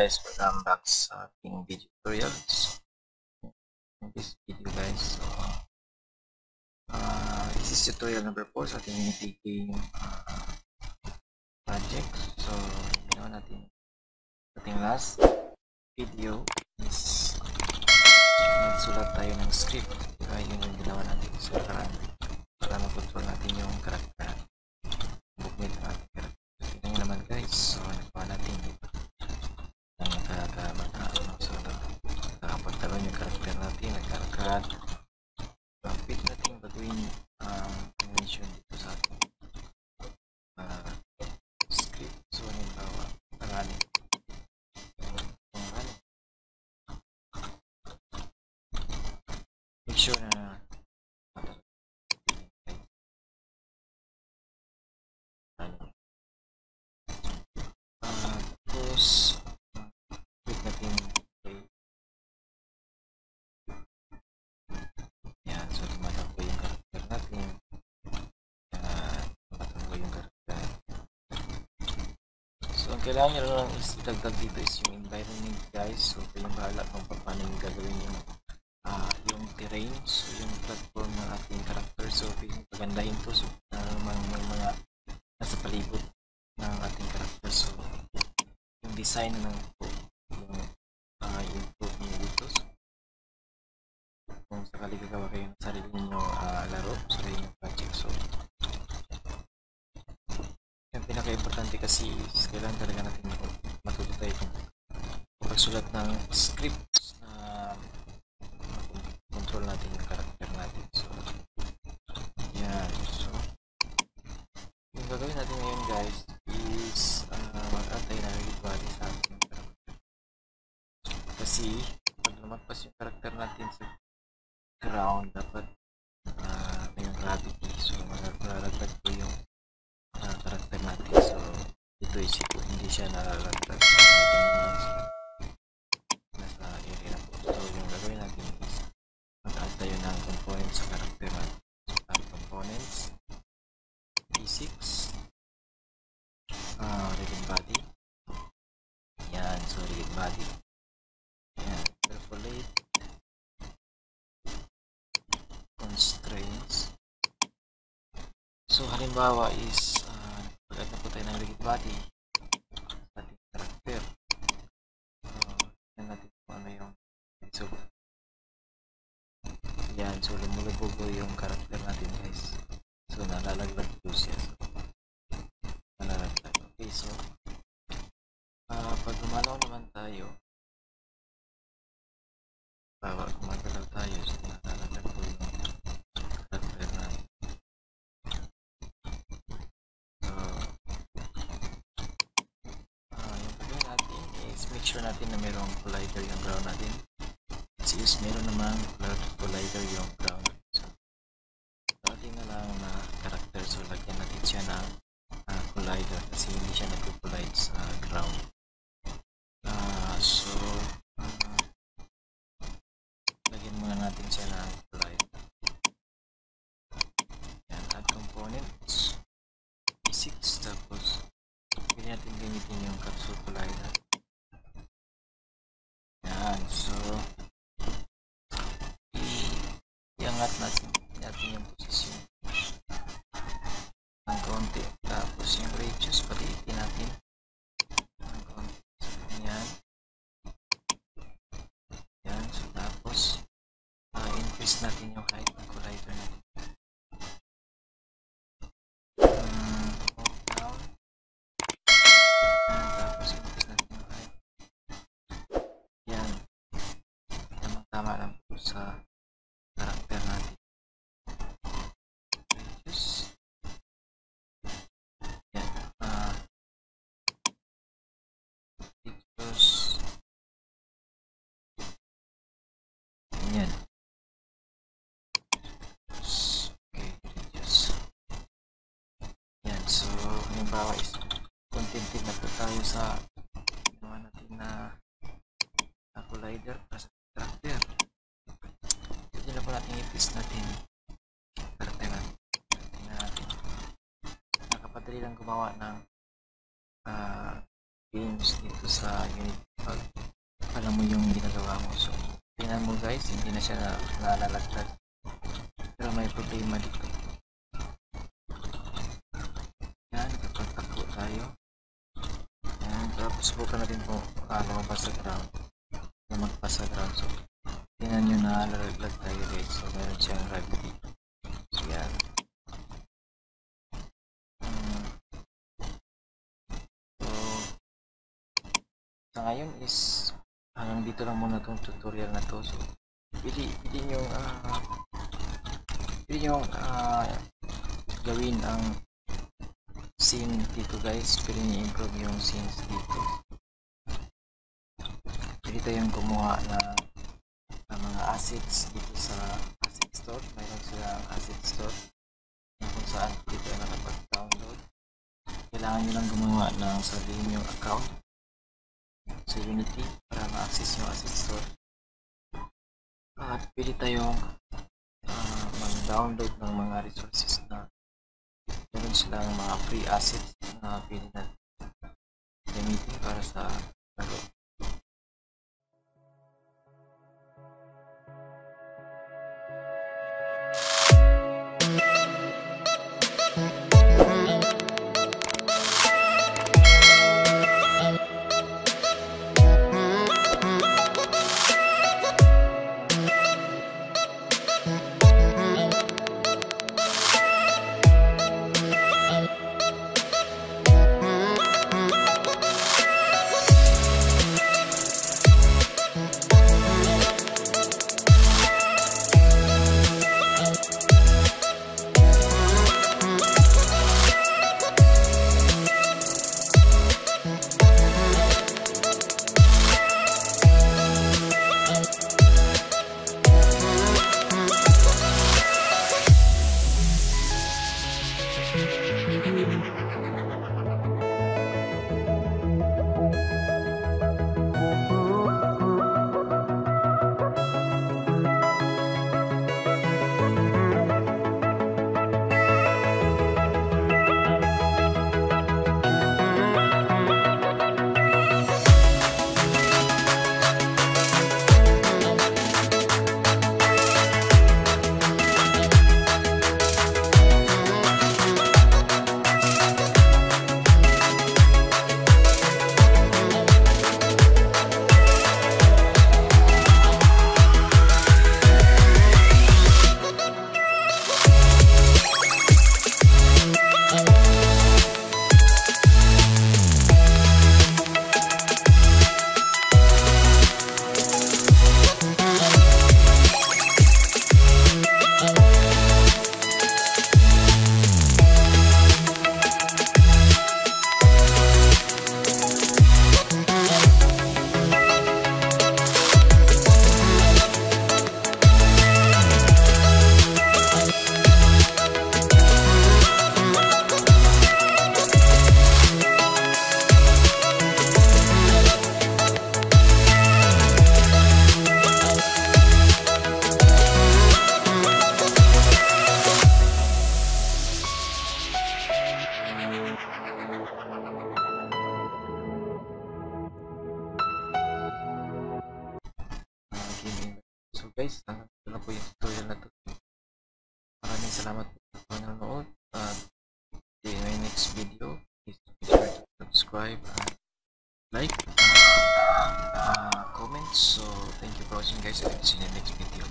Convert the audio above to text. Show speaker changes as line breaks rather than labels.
guys, welcome back sa ating video tutorials. In this video guys, this is tutorial number 4 sa ating Unity game project. So, ginawa natin ating last video is nagsulat tayo ng script. Diba? Yun yung ginawa natin. So, para makontrol natin yung karakter. Movement ng ating karakter. Tignan nyo naman guys. So, nagawa natin nakapagtalon yung karakter natin, nagkarakad. Pit natin baguhin animation dito sa ating script. So, halimbawa, running. Make sure na tapos click natin play. Yan, so tumatakbo yung karakter natin. Tumatakbo yung karakter. So ang kailangan nyo lang is idagdag dito is yung environment guys. So kayong bahala kung paano yung gagawin yung terrain, so yung platform ng ating karakter. So pagandahin to, so may mga nasa palibot ng ating karakter. So yung design ng yung improve nyo dito. So, kung sakali gagawa kayo ng sarili nyo laro, sarili nyo project. So yung pinaka-importante kasi is kailangan talaga natin matuto tayo kung pagsulat ng scripts na control natin yung karakter natin. So yan. So yung gagawin natin ngayon guys is mag-antay na rigid body sa ating karakter. Kasi pag lumagpas yung karakter natin sa ground, dapat may gravity. So malalaglag po yung karakter natin. So ito is ito, hindi siya nalalaglag. Nasa area na po. So yung gagawin natin is mag-add tayo ng components sa karakter natin. So components P6 rigid body. Yan, so rigid body. Yan, interpolate constraints. So halimbawa is pag-add na po tayo ng rigid body sa ating karakter. Yan natin kung ano yung so yan, so lumulubog yung karakter natin guys. So nalalaglag po siya. Nalalaglag. Okay, so pag gumalaw naman tayo, gumagalaw tayo, so nalalaglag po yung karakter natin. So yung gagawin natin is make sure natin na mayroong collider yung ground natin. Is meron namang collider yung ground. So ating na lang na karakter, so lagyan natin siya ng collider kasi hindi siya nag-collide sa ground. So lagyan muna natin siya ng collider. Yan, add components P6, tapos pwede natin gamitin yung capsule collider. Yan, so iangat natin yung posisyon ng konti, tapos yung radius paliitin natin ng konti. So yan, yan. So tapos increase natin yung height ng collider natin. Down. Yan, tapos increase natin yung height. Yan, tama lang po sa karakter natin. Radius. Yan. Radius. Yan. Okay, radius. Yan. So, halimbawa is contented na po tayo sa ginawa natin na collider para sa karakter. Ito na po natin i-paste natin karakter natin. Nakapadali lang gumawa ng games dito sa Unity pag alam mo yung ginagawa mo. So tingnan mo guys, hindi na siya nalalaglag, pero may problema dito. Yan, kapag takbo tayo. Yan, tapos subukan natin kung lumabas sa ground na magpas sa ground. So tingnan nyo na nalalaglag tayo guys. So meron siyang gravity. So yan. So sa ngayon is hanggang dito lang muna itong tutorial na to. So pili nyo gawin ang scene dito guys. Pili nyo improve yung scenes dito. Pili tayong gumawa na mga assets dito sa asset store. Mayroon silang asset store na kung saan dito ay nakapag-download. Kailangan nyo lang gumawa ng sarili nyo account sa Unity para ma-access yung asset store. At pili tayong mag-download ng mga resources na meron silang mga free assets na pili na gamitin para sa laro. So guys, ito na po yung tutorial na to. Maraming salamat po sa panonood. In my next video, please be sure to subscribe and like, comment. So thank you for watching guys, and see you in the next video.